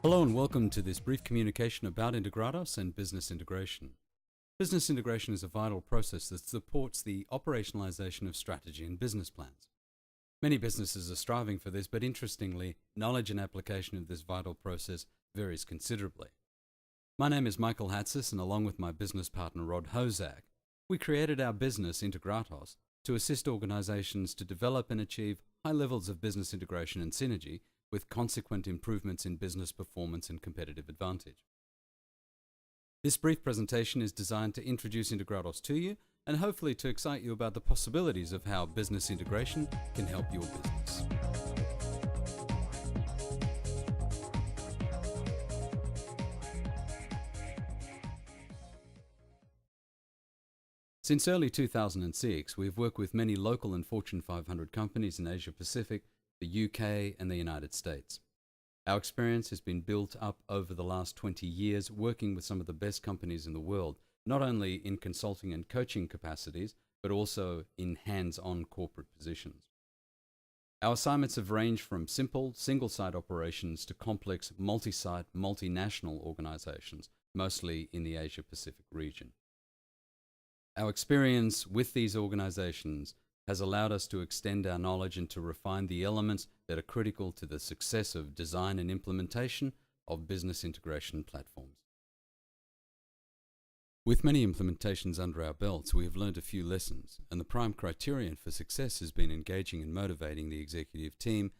Hello and welcome to this brief communication about Integratos and business integration. Business integration is a vital process that supports the operationalization of strategy and business plans. Many businesses are striving for this, but interestingly, knowledge and application of this vital process varies considerably. My name is Michael Hatsis, and along with my business partner Rod Hozak, we created our business Integratos to assist organizations to develop and achieve high levels of business integration and synergy with consequent improvements in business performance and competitive advantage. This brief presentation is designed to introduce Integratos to you and hopefully to excite you about the possibilities of how business integration can help your business. Since early 2006, we've worked with many local and Fortune 500 companies in Asia Pacific, the UK and the United States. Our experience has been built up over the last 20 years working with some of the best companies in the world, not only in consulting and coaching capacities, but also in hands-on corporate positions. Our assignments have ranged from simple single-site operations to complex multi-site, multinational organizations, mostly in the Asia Pacific region. Our experience with these organizations has allowed us to extend our knowledge and to refine the elements that are critical to the success of design and implementation of business integration platforms. With many implementations under our belts, we have learned a few lessons, and the prime criterion for success has been engaging and motivating the executive team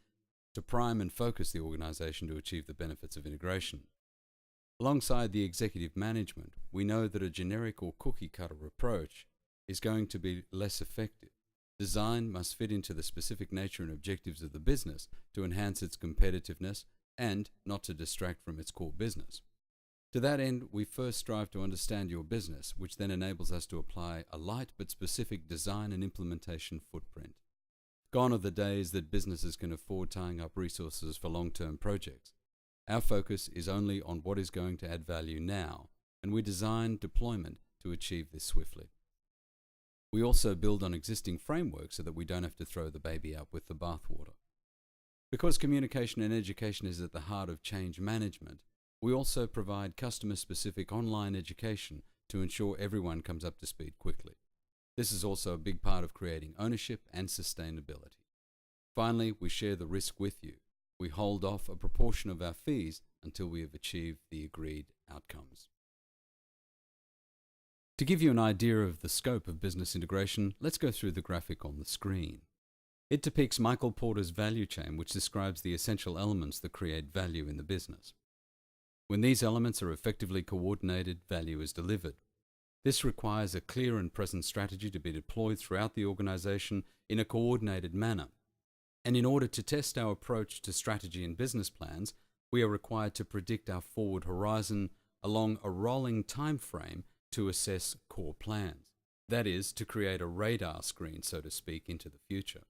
to prime and focus the organization to achieve the benefits of integration. Alongside the executive management, we know that a generic or cookie-cutter approach is going to be less effective. Design must fit into the specific nature and objectives of the business to enhance its competitiveness and not to distract from its core business. To that end, we first strive to understand your business, which then enables us to apply a light but specific design and implementation footprint. Gone are the days that businesses can afford tying up resources for long-term projects. Our focus is only on what is going to add value now, and we design deployment to achieve this swiftly. We also build on existing frameworks so that we don't have to throw the baby out with the bathwater. Because communication and education is at the heart of change management, we also provide customer-specific online education to ensure everyone comes up to speed quickly. This is also a big part of creating ownership and sustainability. Finally, we share the risk with you. We hold off a proportion of our fees until we have achieved the agreed outcomes. To give you an idea of the scope of business integration, let's go through the graphic on the screen. It depicts Michael Porter's value chain, which describes the essential elements that create value in the business. When these elements are effectively coordinated, value is delivered. This requires a clear and present strategy to be deployed throughout the organization in a coordinated manner. And in order to test our approach to strategy and business plans, we are required to predict our forward horizon along a rolling time frame to assess core plans. That is, to create a radar screen, so to speak, into the future.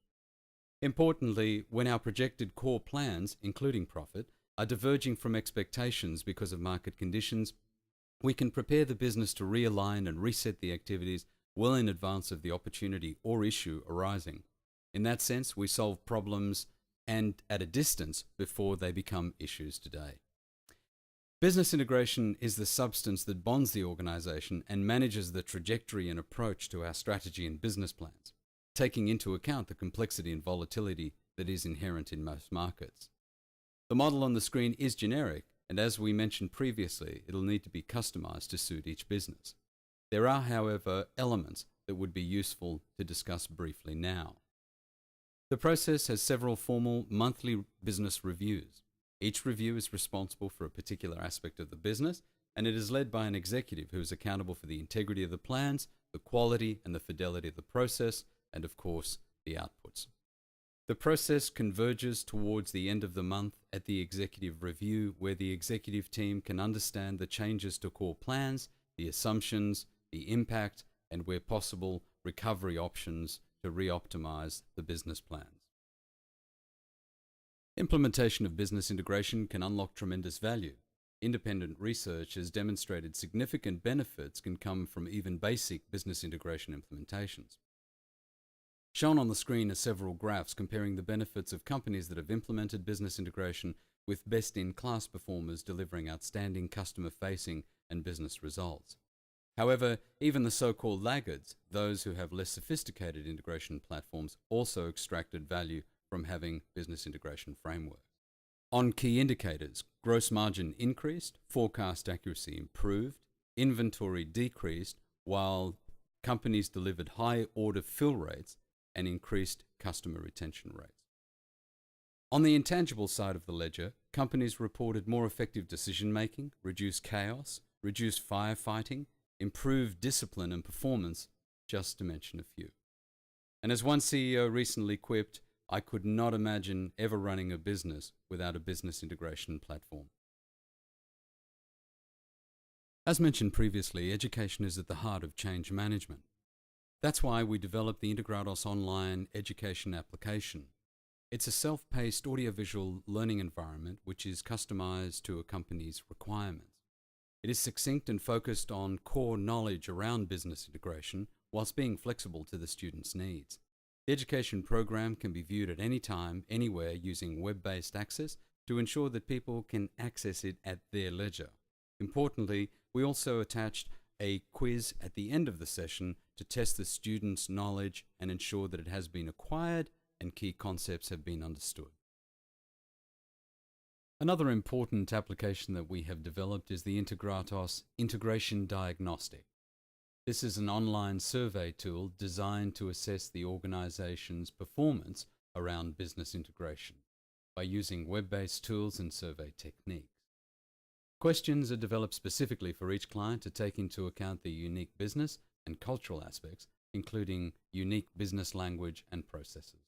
Importantly, when our projected core plans, including profit, are diverging from expectations because of market conditions, we can prepare the business to realign and reset the activities well in advance of the opportunity or issue arising. In that sense, we solve problems and at a distance before they become issues today. Business integration is the substance that bonds the organization and manages the trajectory and approach to our strategy and business plans, taking into account the complexity and volatility that is inherent in most markets. The model on the screen is generic, and as we mentioned previously, it'll need to be customized to suit each business. There are, however, elements that would be useful to discuss briefly now. The process has several formal monthly business reviews. Each review is responsible for a particular aspect of the business, and it is led by an executive who is accountable for the integrity of the plans, the quality and the fidelity of the process, and of course, the outputs. The process converges towards the end of the month at the executive review, where the executive team can understand the changes to core plans, the assumptions, the impact, and where possible, recovery options to re-optimize the business plans. Implementation of business integration can unlock tremendous value. Independent research has demonstrated significant benefits can come from even basic business integration implementations. Shown on the screen are several graphs comparing the benefits of companies that have implemented business integration with best-in-class performers delivering outstanding customer-facing and business results. However, even the so-called laggards, those who have less sophisticated integration platforms, also extracted value from having business integration frameworks. On key indicators, gross margin increased, forecast accuracy improved, inventory decreased, while companies delivered high order fill rates and increased customer retention rates. On the intangible side of the ledger, companies reported more effective decision-making, reduced chaos, reduced firefighting, improved discipline and performance, just to mention a few. And as one CEO recently quipped, "I could not imagine ever running a business without a business integration platform." As mentioned previously, education is at the heart of change management. That's why we developed the Integratos online education application. It's a self-paced audiovisual learning environment which is customized to a company's requirements. It is succinct and focused on core knowledge around business integration whilst being flexible to the student's needs. The education program can be viewed at any time, anywhere using web-based access to ensure that people can access it at their leisure. Importantly, we also attached a quiz at the end of the session to test the student's knowledge and ensure that it has been acquired and key concepts have been understood. Another important application that we have developed is the Integratos Integration Diagnostic. This is an online survey tool designed to assess the organization's performance around business integration by using web-based tools and survey techniques. Questions are developed specifically for each client to take into account the unique business and cultural aspects, including unique business language and processes.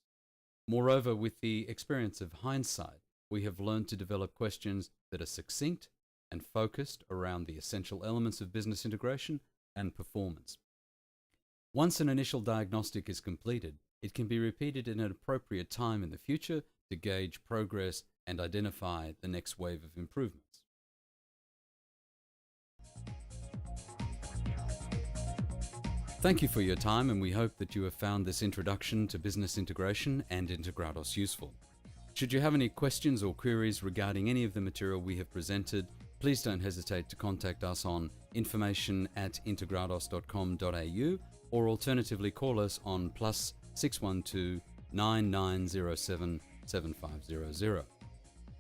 Moreover, with the experience of hindsight, we have learned to develop questions that are succinct and focused around the essential elements of business integration and performance. Once an initial diagnostic is completed, it can be repeated at an appropriate time in the future to gauge progress and identify the next wave of improvements. Thank you for your time, and we hope that you have found this introduction to business integration and Integratos useful. Should you have any questions or queries regarding any of the material we have presented, please don't hesitate to contact us on information@integratos.com.au or alternatively call us on +612 9907 7500.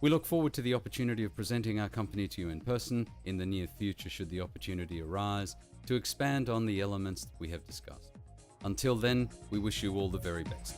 We look forward to the opportunity of presenting our company to you in person in the near future should the opportunity arise to expand on the elements we have discussed. Until then, we wish you all the very best.